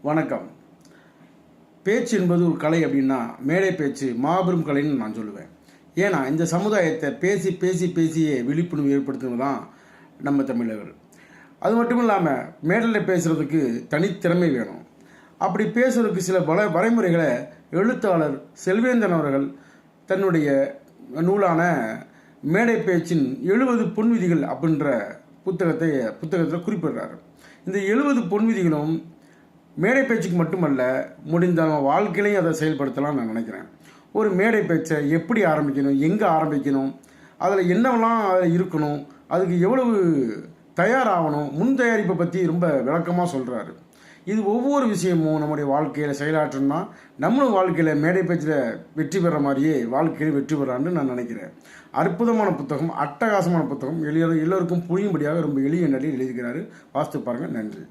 வணக்கம். பேச்சு என்பது ஒரு கலை அப்படின்னா மேடை பேச்சு மாபெரும் கலைன்னு நான் சொல்லுவேன். ஏன்னா இந்த சமுதாயத்தை பேசி பேசி பேசியே விழிப்புணர்வு ஏற்படுத்துவது தான் நம்ம தமிழர்கள். அது மட்டும் இல்லாமல் மேடையில் பேசுகிறதுக்கு தனித்திறமை வேணும். அப்படி பேசுறதுக்கு சில வரைமுறைகளை எழுத்தாளர் செல்வேந்தன் அவர்கள் தன்னுடைய நூலான மேடை பேச்சின் 70 பொன் விதிகள் அப்படின்ற புத்தகத்தில் குறிப்பிடுறாரு. இந்த 70 பொன் விதிகளும் மேடை பேச்சுக்கு மட்டுமல்ல, முடிந்த நம்ம வாழ்க்கையிலையும் அதை செயல்படுத்தலாம் நான் நினைக்கிறேன். ஒரு மேடை பேச்சை எப்படி ஆரம்பிக்கணும், எங்கே ஆரம்பிக்கணும், அதில் என்னவெல்லாம் அதில் இருக்கணும், அதுக்கு எவ்வளவு தயாராகணும், முன் தயாரிப்பை பற்றி ரொம்ப விளக்கமாக சொல்கிறாரு. இது ஒவ்வொரு விஷயமும் நம்முடைய வாழ்க்கையில் செயலாற்றணும்னா நம்மளும் வாழ்க்கையில் மேடை பேச்சில் வெற்றி பெற மாதிரியே வாழ்க்கையில் வெற்றி பெறான்னு நான் நினைக்கிறேன். அற்புதமான புத்தகம், அட்டகாசமான புத்தகம், எல்லோருக்கும் புரியும்படியாக ரொம்ப எளிய நடையில் எழுதிக்கிறாரு. வாசித்து பாருங்கள். நன்றி.